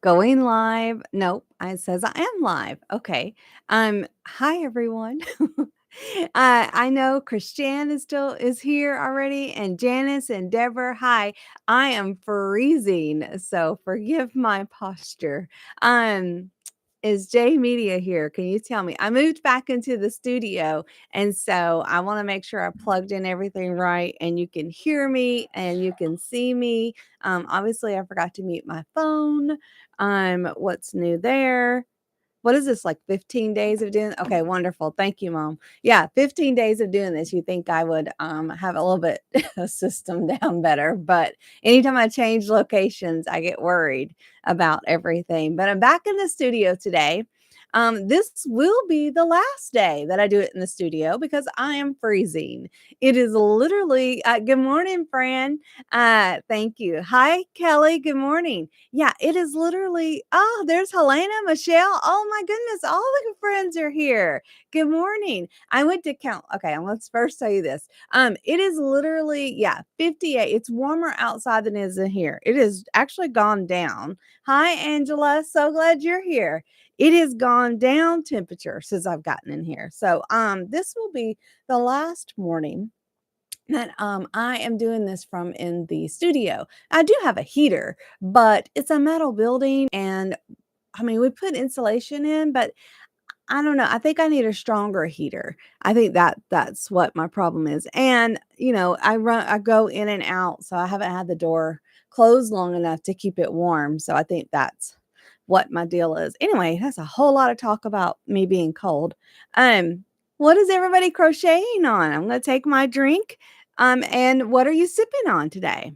Going live. Nope, it says I am live. Okay. Hi everyone. I know Christiane is here already, and Janice and Deborah. Hi. I am freezing, so forgive my posture. Um, is J Media here? Can you tell me? I moved back into the studio, and so I want to make sure I plugged in everything right, and you can hear me and you can see me. Obviously, I forgot to mute my phone. What's new there? What is this, like 15 days of doing? Okay, wonderful. Thank you, Mom. Yeah, 15 days of doing this. You think I would have a little bit a system down better, but anytime I change locations, I get worried about everything. But I'm back in the studio today. This will be the last day that I do it in the studio because I am freezing. It is literally good morning, Fran. Thank you. Hi, Kelly. Good morning. Yeah, it is literally, oh, there's Helena, Michelle. Oh my goodness, all the friends are here. Good morning. I went to count. Okay, let's first tell you this. It is literally, yeah, 58. It's warmer outside than it is in here. It is actually gone down. Hi, Angela. So glad you're here. It has gone down temperature since I've gotten in here. So this will be the last morning that I am doing this from in the studio. I do have a heater, but it's a metal building, and I mean, we put insulation in, but I don't know. I think I need a stronger heater. I think that's what my problem is. And I go in and out, so I haven't had the door closed long enough to keep it warm. So I think that's what my deal is. Anyway, that's a whole lot of talk about me being cold. Um, what is everybody crocheting on? I'm going to take my drink. And what are you sipping on today?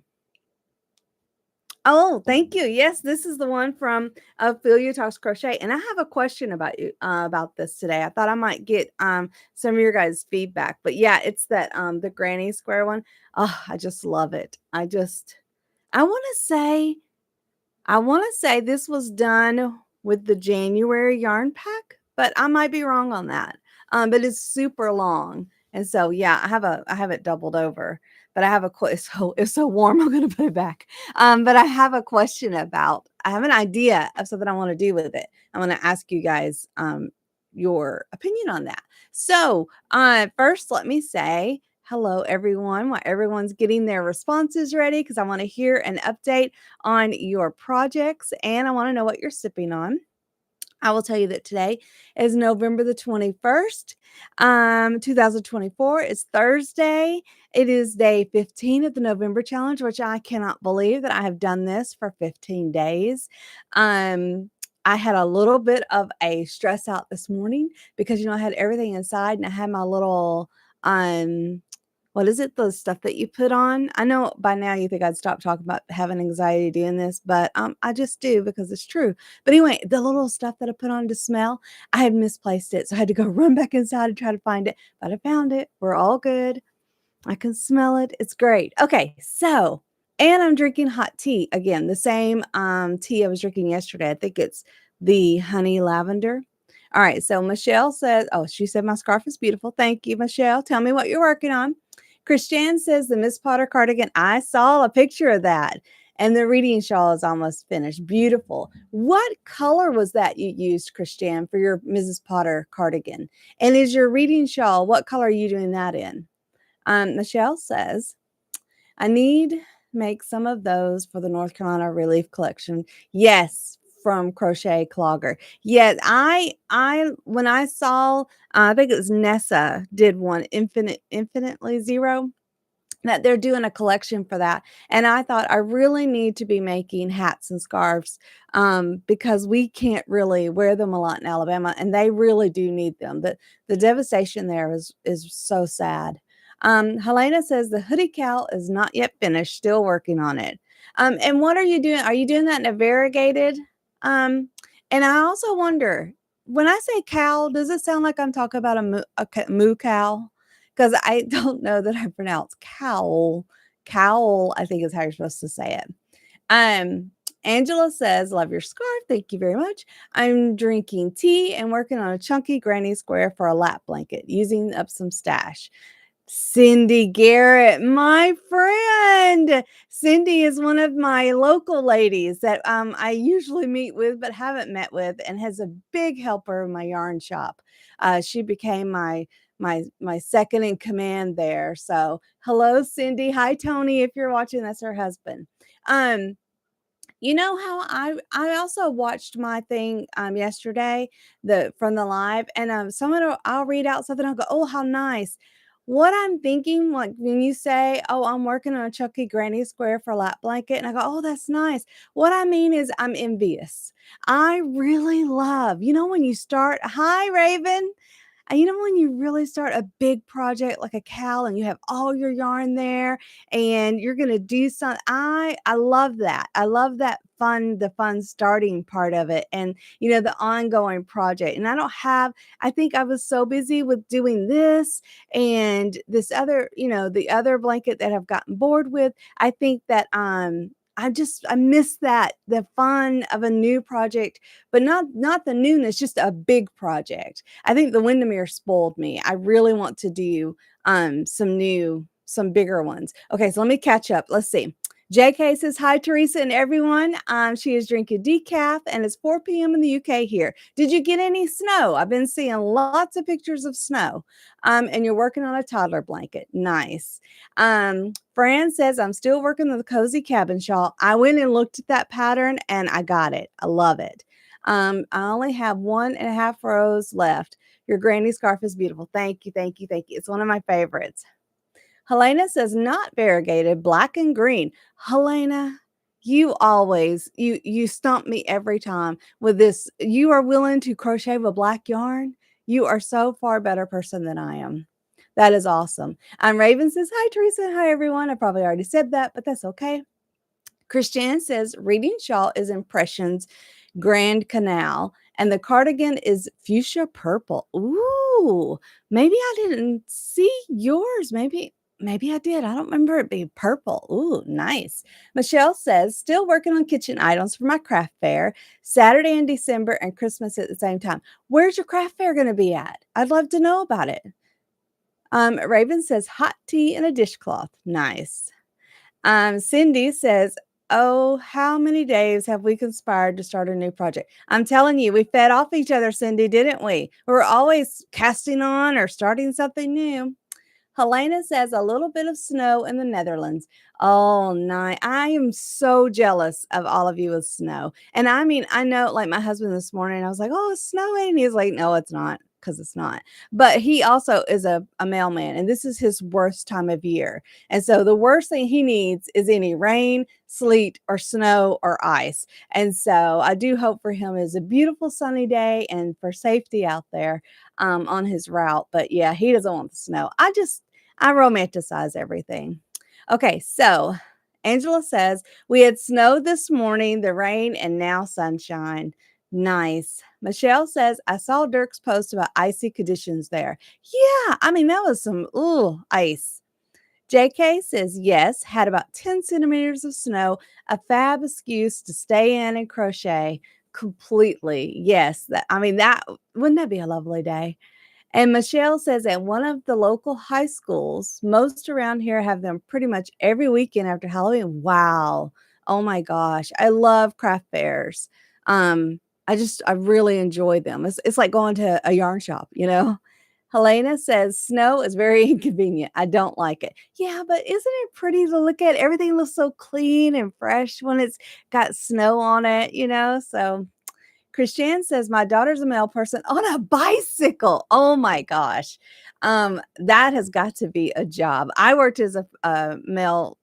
Oh, thank you. Yes, this is the one from Ophelia Talks Crochet, and I have a question about you about this today. I thought I might get some of your guys' feedback, but yeah, it's that the granny square one. Oh, I just love it. I want to say this was done with the January yarn pack, but I might be wrong on that. But it's super long, and so yeah, I have it doubled over. But I have it's so warm. I'm gonna put it back. But I have a question about. I have an idea of something I want to do with it. I want to ask you guys your opinion on that. So first, let me say hello, everyone. While everyone's getting their responses ready, because I want to hear an update on your projects, and I want to know what you're sipping on. I will tell you that today is November the 21st, 2024. It's Thursday. It is day 15 of the November challenge, which I cannot believe that I have done this for 15 days. I had a little bit of a stress out this morning because, I had everything inside and I had my little, what is it? The stuff that you put on. I know by now you think I'd stop talking about having anxiety doing this, but I just do because it's true. But anyway, the little stuff that I put on to smell, I had misplaced it. So I had to go run back inside and try to find it. But I found it. We're all good. I can smell it. It's great. Okay, so, and I'm drinking hot tea. Again, the same tea I was drinking yesterday. I think it's the honey lavender. All right, so Michelle says, oh, she said my scarf is beautiful. Thank you, Michelle. Tell me what you're working on. Christiane says the Miss Potter cardigan. I saw a picture of that. And the reading shawl is almost finished. Beautiful. What color was that you used, Christiane, for your Mrs. Potter cardigan? And is your reading shawl, what color are you doing that in? Michelle says, I need to make some of those for the North Carolina Relief Collection. Yes, from Crochet Clogger. Yes, when I saw, I think it was Nessa did one, Infinitely Zero, that they're doing a collection for that. And I thought I really need to be making hats and scarves because we can't really wear them a lot in Alabama, and they really do need them. The devastation there is so sad. Helena says the hoodie cowl is not yet finished, still working on it. And what are you doing? Are you doing that in a variegated? Um, and I also wonder, when I say cowl, does it sound like I'm talking about a moo cow? Because I don't know that I pronounce cowl. Cowl, I think is how you're supposed to say it. Angela says, love your scarf. Thank you very much. I'm drinking tea and working on a chunky granny square for a lap blanket, using up some stash. Cindy Garrett, my friend. Cindy is one of my local ladies that I usually meet with but haven't met with, and has a big helper in my yarn shop. She became my second in command there. So hello, Cindy. Hi, Tony. If you're watching, that's her husband. Um, you know how I also watched my thing, yesterday, the from the live, and, someone I'll read out something, I'll go, "Oh, how nice." What I'm thinking, like, when you say, "Oh, I'm working on a Chucky Granny Square for lap blanket," and I go, "Oh, that's nice." What I mean is I'm envious. I really love, when you start Hi, Raven. And when you really start a big project like a cowl and you have all your yarn there and you're gonna do some I love that. I love that the fun starting part of it and the ongoing project. And I think I was so busy with doing this and this other, the other blanket that I've gotten bored with. I think that I miss that the fun of a new project, but not the newness, just a big project. I think the Windermere spoiled me. I really want to do some bigger ones. Okay, so let me catch up. Let's see. JK says hi, Teresa and everyone. She is drinking decaf, and it's 4 p.m. in the UK here. Did you get any snow? I've been seeing lots of pictures of snow. And you're working on a toddler blanket. Nice. Fran says I'm still working on the cozy cabin shawl. I went and looked at that pattern, and I got it. I love it. I only have 1.5 rows left. Your granny scarf is beautiful. Thank you, thank you, thank you. It's one of my favorites. Helena says not variegated, black and green. Helena, you stump me every time with this. You are willing to crochet with black yarn. You are so far better person than I am. That is awesome. Raven says, hi, Teresa. Hi, everyone. I probably already said that, but that's okay. Christiane says, reading shawl is Impressions Grand Canal, and the cardigan is fuchsia purple. Ooh, maybe I didn't see yours. Maybe I did. I don't remember it being purple. Ooh, nice. Michelle says, still working on kitchen items for my craft fair, Saturday in December and Christmas at the same time. Where's your craft fair going to be at? I'd love to know about it. Raven says, hot tea and a dishcloth. Nice. Cindy says, oh, how many days have we conspired to start a new project? I'm telling you, we fed off each other, Cindy, didn't we? We're always casting on or starting something new. Helena says a little bit of snow in the Netherlands. Oh, nice. I am so jealous of all of you with snow. And I mean, I know like my husband this morning, I was like, oh, it's snowing. He's like, no, it's not. Because it's not. But he also is a mailman, and this is his worst time of year. And so the worst thing he needs is any rain, sleet, or snow or ice. And so I do hope for him is a beautiful sunny day and for safety out there on his route. But yeah, he doesn't want the snow. I romanticize everything. Okay, so Angela says, we had snow this morning, the rain, and now sunshine. Nice. Michelle says, I saw Dirk's post about icy conditions there. Yeah, I mean, that was some, ice. JK says, yes, had about 10 centimeters of snow, a fab excuse to stay in and crochet completely. Yes, that wouldn't that be a lovely day? And Michelle says at one of the local high schools, most around here have them pretty much every weekend after Halloween. Wow. Oh my gosh. I love craft fairs. Um, I really enjoy them. It's like going to a yarn shop. Helena says snow is very inconvenient. I don't like it. Yeah, but isn't it pretty to look at? Everything looks so clean and fresh when it's got snow on it. So Christiane says, my daughter's a mail person on a bicycle. Oh my gosh. That has got to be a job. I worked as a mail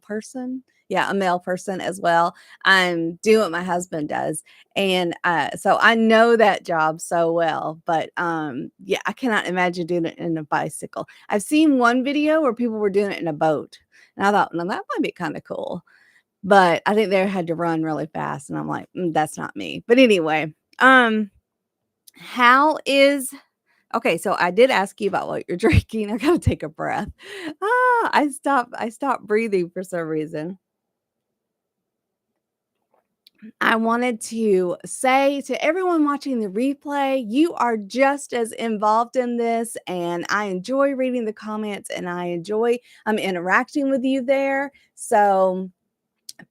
person. Yeah, a mail person as well. I'm doing what my husband does. And so I know that job so well. But yeah, I cannot imagine doing it in a bicycle. I've seen one video where people were doing it in a boat. And I thought, no, that might be kind of cool. But I think they had to run really fast, and I'm like, that's not me. But anyway, how is okay, so I did ask you about what you're drinking. I gotta take a breath. I stopped breathing for some reason. I wanted to say to everyone watching the replay, you are just as involved in this, and I enjoy reading the comments and I enjoy interacting with you there. So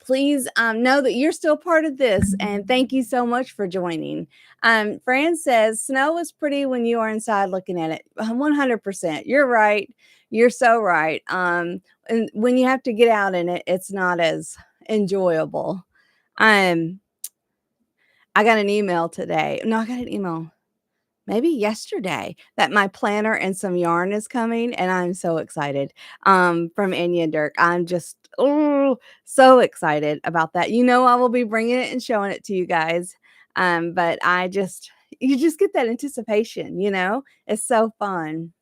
please know that you're still part of this, and thank you so much for joining. Fran says snow is pretty when you are inside looking at it. 100%. You're right. You're so right. And when you have to get out in it, it's not as enjoyable. Um, I got an email today. No, I got an email maybe yesterday that my planner and some yarn is coming, and I'm so excited. From Anya and Dirk. I'm just so excited about that. I will be bringing it and showing it to you guys. But you just get that anticipation. It's so fun.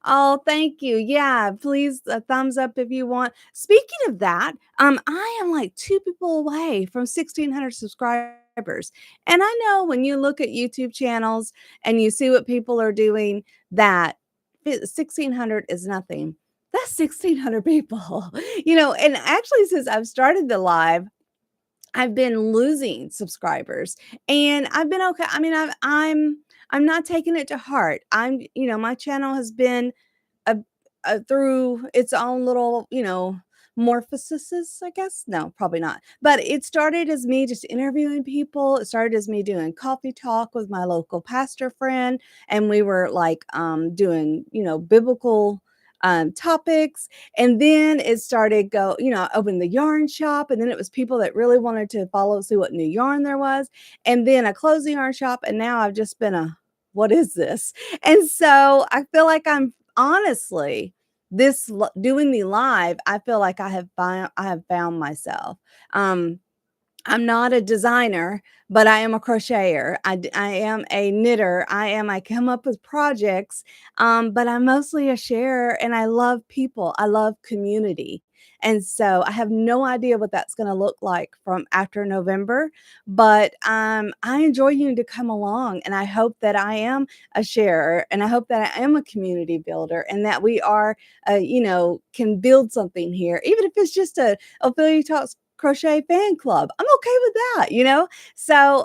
Oh, thank you. Yeah, please, a thumbs up if you want. Speaking of that, I am like 2 people away from 1,600 subscribers. And I know when you look at YouTube channels and you see what people are doing, that 1,600 is nothing. That's 1,600 people. And actually since I've started the live, I've been losing subscribers, and I've been okay. I mean, I'm not taking it to heart. My channel has been uh, through its own little, morphosis, I guess. No, probably not. But it started as me just interviewing people. It started as me doing coffee talk with my local pastor friend, and we were like doing, biblical topics. And then it started I opened the yarn shop, and then it was people that really wanted to follow, see what new yarn there was. And then I closed the yarn shop, and now I've just been what is this? And so I feel like I'm honestly doing the live, I feel like I have found myself. um I'm not a designer, but I am a crocheter. I am a knitter. I come up with projects, but I'm mostly a sharer, and I love people. I love community. And so I have no idea what that's going to look like from after November, but I enjoy you to come along, and I hope that I am a sharer, and I hope that I am a community builder, and that we are, can build something here, even if it's just a Ophelia Talks Crochet fan club. I'm okay with that. So,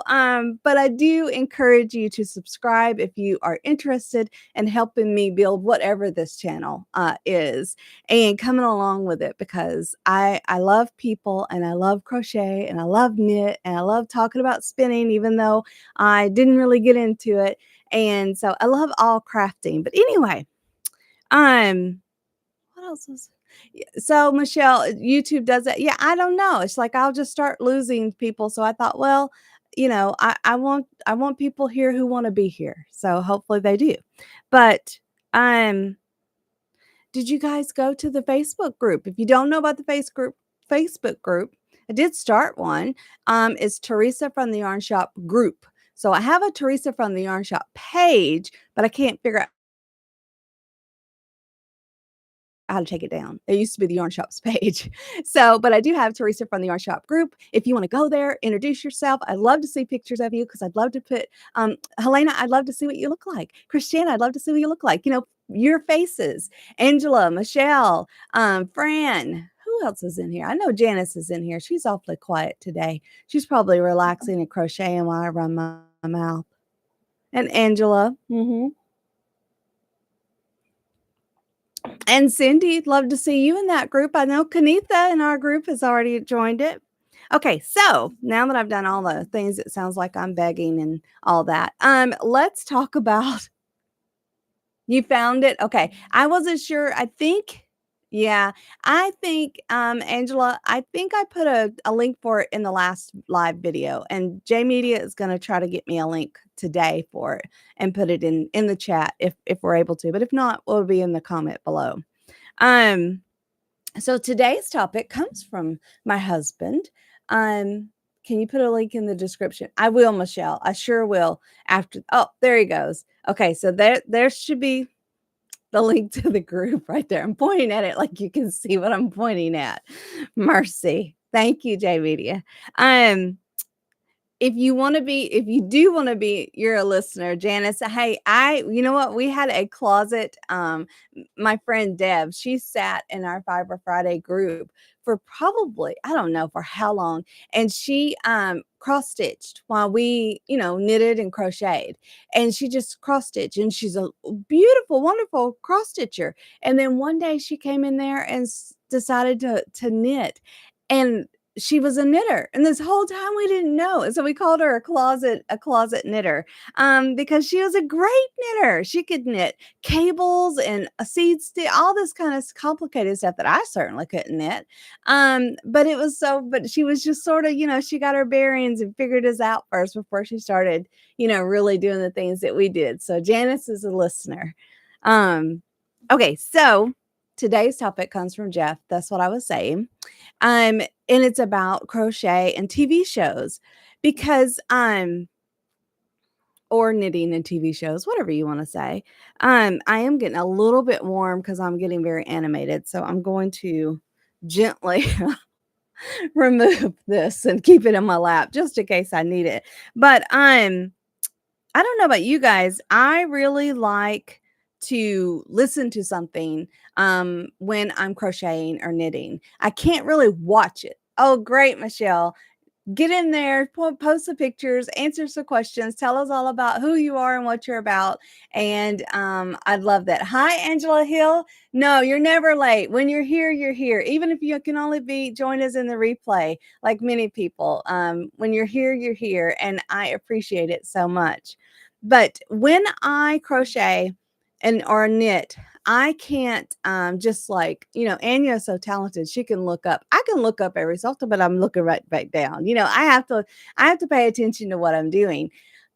but I do encourage you to subscribe if you are interested in helping me build whatever this channel is, and coming along with it, because I love people, and I love crochet, and I love knit, and I love talking about spinning, even though I didn't really get into it. And so I love all crafting. But anyway, um what else was so Michelle, YouTube does that. Yeah, I don't know. It's like I'll just start losing people. So I thought, well, I want people here who want to be here. So hopefully they do. But um did you guys go to the Facebook group? If you don't know about the Facebook group, I did start one. It's Teresa from the Yarn Shop group. So I have a Teresa from the Yarn Shop page, but I can't figure out how to take it down. It used to be the Yarn Shop's page. So, but I do have Teresa from the Yarn Shop group. If you want to go there, introduce yourself. I'd love to see pictures of you, because I'd love to put, Helena, I'd love to see what you look like. Christiana, I'd love to see what you look like. Your faces. Angela, Michelle, Fran. Who else is in here? I know Janice is in here. She's awfully quiet today. She's probably relaxing and crocheting while I run my mouth. And Angela. And Cindy, love to see you in that group. I know Kanitha in our group has already joined it. Okay, so now that I've done all the things, it sounds like I'm begging and all that. Let's talk about you found it? Okay. I wasn't sure. Yeah, I think, Angela, I think I put a link for it in the last live video, and J Media is going to try to get me a link today for it and put it in the chat if we're able to. But if not, we'll be in the comment below. Um, so today's topic comes from my husband. Can you put a link in the description? I will, Michelle. I sure will. Oh, there he goes. Okay, so there should be the link to the group right there. I'm pointing at it like you can see what I'm pointing at. Mercy. Thank you, J Media. Um, if you do wanna be you're a listener, Janice, hey, you know what? We had a closet, my friend Deb, she sat in our Fiber Friday group for probably, I don't know for how long, and she, cross stitched while we, knitted and crocheted, and she just cross stitched, and she's a beautiful, wonderful cross stitcher, and then one day she came in there and decided to knit, and she was a knitter, and this whole time we didn't know, and so we called her a closet knitter, because she was a great knitter. She could knit cables and a seed stitch, all this kind of complicated stuff that I certainly couldn't knit. But she was just sort of, she got her bearings and figured us out first before she started, really doing the things that we did. So Janice is a listener. Um, okay, so today's topic comes from Jeff. That's what I was saying. And it's about crochet and TV shows because or knitting and TV shows, whatever you want to say. I am getting a little bit warm because I'm getting very animated. So I'm going to gently remove this and keep it in my lap just in case I need it. But I don't know about you guys. I really like to listen to something when I'm crocheting or knitting. I can't really watch it. Oh, great, Michelle. Get in there, post the pictures, answer some questions, tell us all about who you are and what you're about. And I'd love that. Hi, Angela Hill. No, you're never late. When you're here, you're here. Even if you can only join us in the replay, like many people. When you're here, you're here. And I appreciate it so much. But when I crochet or knit, I can't just like, Anya is so talented. She can look up. I can look up every so often, but I'm looking right back down. I have to pay attention to what I'm doing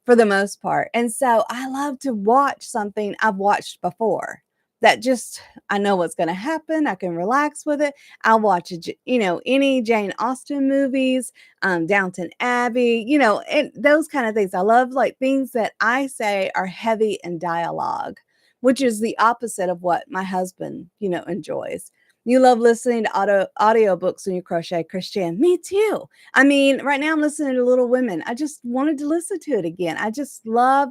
for the most part. And so I love to watch something I've watched before that just I know what's going to happen. I can relax with it. I'll watch any Jane Austen movies, Downton Abbey, and those kind of things. I love like things that I say are heavy in dialogue, which is the opposite of what my husband, enjoys. You love listening to audiobooks when you crochet, Christian. Me too. I mean, right now I'm listening to Little Women. I just wanted to listen to it again. I just love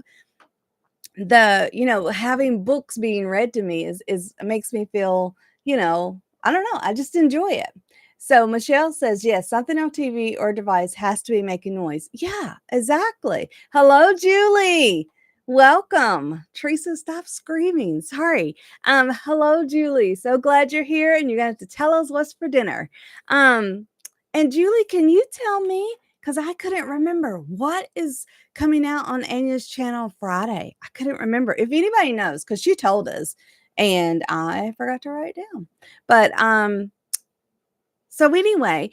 having books being read to me is makes me feel, I don't know, I just enjoy it. So Michelle says, yes, something on TV or device has to be making noise. Yeah, exactly. Hello, Julie. Welcome. Teresa, stop screaming. Sorry. Hello, Julie. So glad you're here and you're gonna have to tell us what's for dinner. And Julie, can you tell me? Because I couldn't remember what is coming out on Anya's channel Friday. I couldn't remember. If anybody knows, because she told us and I forgot to write it down. But so anyway,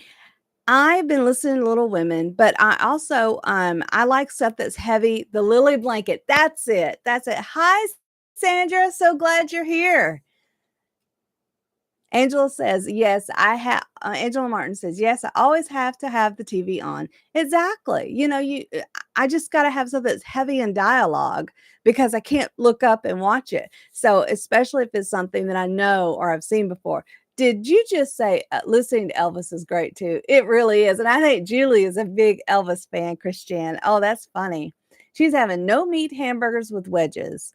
I've been listening to Little Women, but I also I like stuff that's heavy. The Lily Blanket. That's it. That's it. Hi, Sandra. So glad you're here. Angela says, yes, I have. Angela Martin says, yes, I always have to have the TV on. Exactly. I just got to have something that's heavy in dialogue because I can't look up and watch it. So, especially if it's something that I know or I've seen before. Did you just say listening to Elvis is great too? It really is. And I think Julie is a big Elvis fan, Christiane. Oh, that's funny. She's having no meat hamburgers with wedges.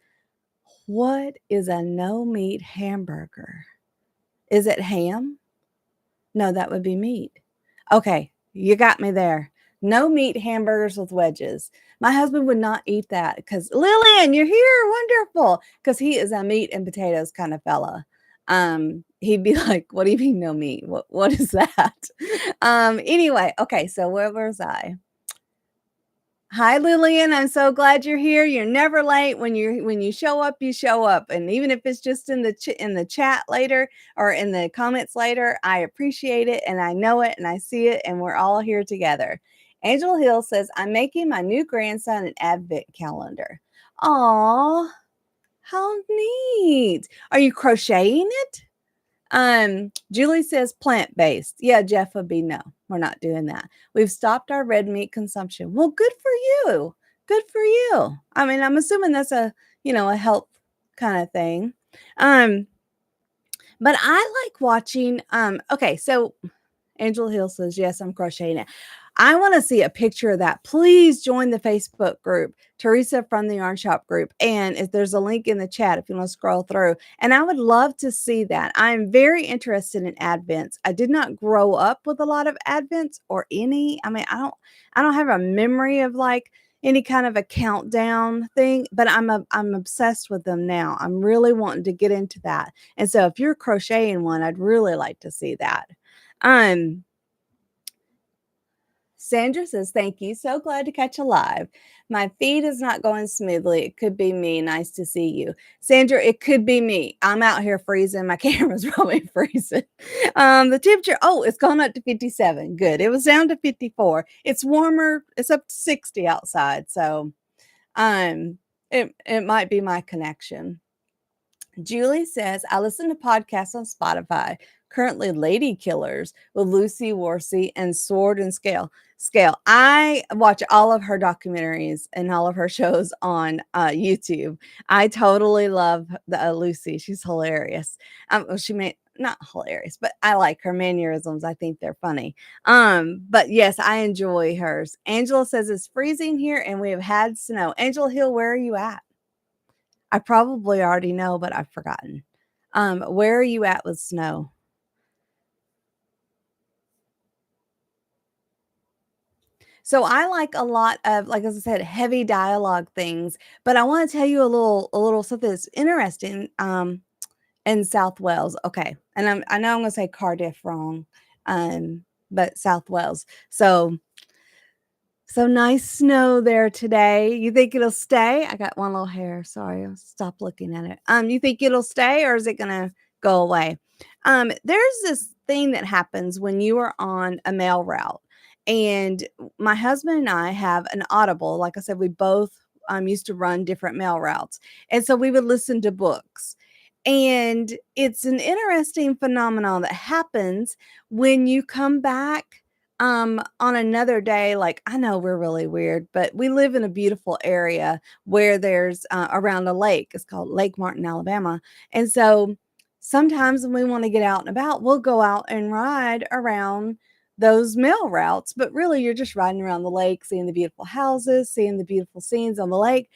What is a no meat hamburger? Is it ham? No, that would be meat. Okay, you got me there. No meat hamburgers with wedges. My husband would not eat that because Lillian, you're here. Wonderful. Because he is a meat and potatoes kind of fella. He'd be like, what do you mean no meat? What is that? Anyway, okay, so where was I? Hi, Lillian. I'm so glad you're here. You're never late. When you show up, you show up. And even if it's just in the chat later or in the comments later, I appreciate it and I know it and I see it and we're all here together. Angela Hill says, I'm making my new grandson an advent calendar. Aw, how neat. Are you crocheting it? Julie says plant-based. Yeah, Jeff would be no, we're not doing that. We've stopped our red meat consumption. Well, good for you. Good for you. I mean, I'm assuming that's a health kind of thing. But I like watching, okay, so Angela Hill says, "Yes, I'm crocheting it." I wanna see a picture of that. Please join the Facebook group, Teresa from the Yarn Shop group, and if there's a link in the chat if you wanna scroll through, and I would love to see that. I'm very interested in Advents. I did not grow up with a lot of Advents or any. I mean, I don't have a memory of, like, any kind of a countdown thing, but I'm obsessed with them now. I'm really wanting to get into that, and so if you're crocheting one, I'd really like to see that. Um, Sandra says, "Thank you. So glad to catch a live. My feed is not going smoothly. It could be me. Nice to see you." Sandra, it could be me. I'm out here freezing. My camera's probably freezing. The temperature, oh, it's gone up to 57. Good. It was down to 54. It's warmer. It's up to 60 outside. So um it might be my connection. Julie says, "I listen to podcasts on Spotify, currently Lady Killers with Lucy Worsey and Sword and Scale. I watch all of her documentaries and all of her shows on YouTube. I totally love Lucy. She's hilarious. Well, she may not hilarious, but I like her mannerisms. I think they're funny. But yes, I enjoy hers. Angela says it's freezing here and we have had snow. Angela Hill, where are you at? I probably already know, but I've forgotten. Where are you at with snow? So I like a lot of, like as I said, heavy dialogue things, but I want to tell you a little something that's interesting. In South Wales, okay, and I know I'm gonna say Cardiff wrong, but South Wales. So nice snow there today. You think it'll stay? I got one little hair. Sorry, I'll stop looking at it. You think it'll stay or is it gonna go away? There's this thing that happens when you are on a mail route. And my husband and I have an Audible. Like I said, we both used to run different mail routes. And so we would listen to books. And it's an interesting phenomenon that happens when you come back on another day. Like, I know we're really weird, but we live in a beautiful area where there's around a lake. It's called Lake Martin, Alabama. And so sometimes when we want to get out and about, we'll go out and ride around those mail routes. But really, you're just riding around the lake, seeing the beautiful houses, seeing the beautiful scenes on the lake.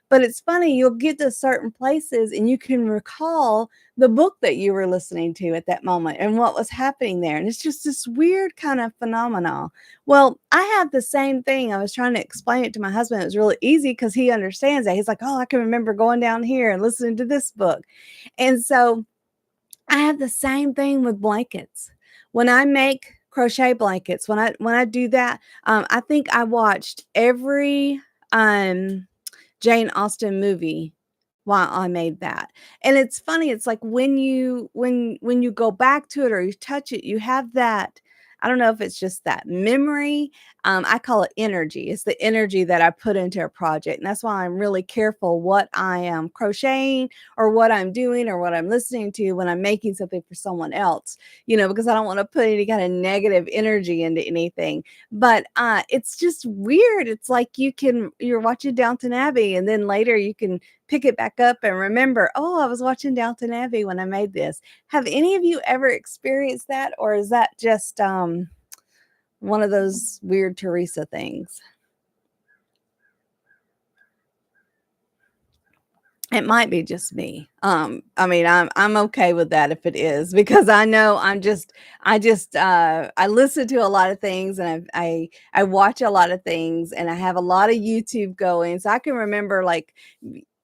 But it's funny, you'll get to certain places and you can recall the book that you were listening to at that moment and what was happening there. And it's just this weird kind of phenomenon. Well, I have the same thing. I was trying to explain it to my husband. It was really easy because he understands that. He's like, "Oh, I can remember going down here and listening to this book." And so I have the same thing with blankets. When I make crochet blankets, when I do that, I think I watched every Jane Austen movie while I made that. And it's funny, it's like when you go back to it or you touch it, you have that. I don't know if it's just that memory. I call it energy. It's the energy that I put into a project. And that's why I'm really careful what I am crocheting or what I'm doing or what I'm listening to when I'm making something for someone else, because I don't want to put any kind of negative energy into anything. But it's just weird. It's like you're watching Downton Abbey and then later you can pick it back up and remember, "Oh, I was watching Downton Abbey when I made this." Have any of you ever experienced that, or is that just one of those weird Teresa things? It might be just me. I mean, I'm okay with that if it is, because I know I listen to a lot of things and I watch a lot of things and I have a lot of YouTube going. So I can remember, like,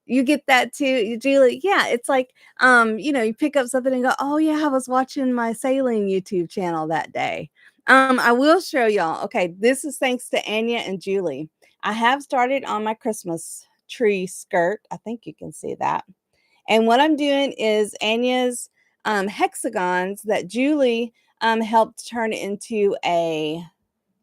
you get that too, Julie? Yeah, it's like you pick up something and go, "Oh yeah, I was watching my sailing YouTube channel that day." I will show y'all. Okay, this is thanks to Anya and Julie. I have started on my Christmas tree skirt. I think you can see that. And what I'm doing is Anya's hexagons that Julie helped turn into a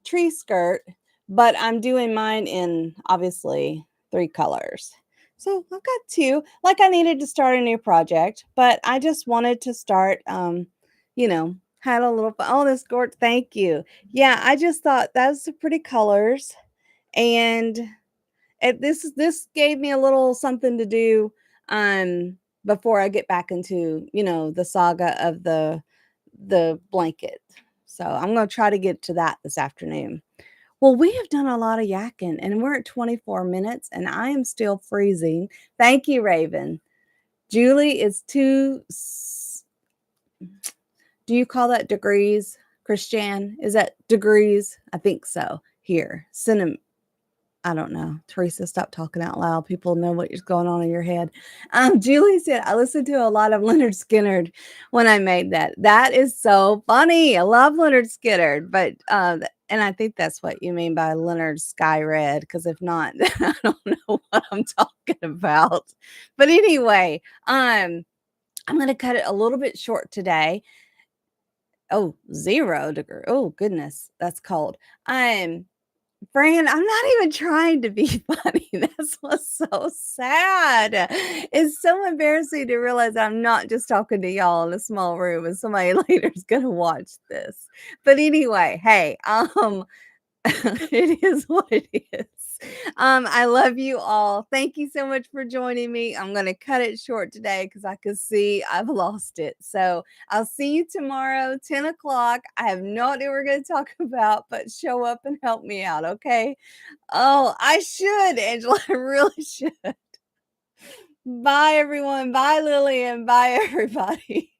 tree skirt, but I'm doing mine in obviously 3 colors. So I've got 2. Like, I needed to start a new project, but I just wanted to start, had a little fun. Oh, this gourd. Thank you. Yeah, I just thought that's pretty colors. And this gave me a little something to do before I get back into, the saga of the blanket. So I'm gonna try to get to that this afternoon. Well, we have done a lot of yakking, and we're at 24 minutes, and I am still freezing. Thank you, Raven. Julie is do you call that degrees, Christiane? Is that degrees? I think so. Here, cinnamon. I don't know. Teresa, stop talking out loud. People know what's going on in your head. Julie said, I listened to a lot of Leonard Skinner when I made that. That is so funny. I love Leonard Skinner, but and I think that's what you mean by Leonard Sky Red, because if not, I don't know what I'm talking about. But anyway, I'm gonna cut it a little bit short today. Oh, 0 degree. Oh, goodness, that's cold. Fran, I'm not even trying to be funny. That's what's so sad. It's so embarrassing to realize I'm not just talking to y'all in a small room and somebody later is gonna watch this. But anyway, hey, it is what it is. I love you all. Thank you so much for joining me. I'm going to cut it short today because I could see I've lost it. So I'll see you tomorrow, 10 o'clock. I have no idea what we're going to talk about, but show up and help me out, okay? Oh, I should, Angela. I really should. Bye, everyone. Bye, Lillian. Bye, everybody.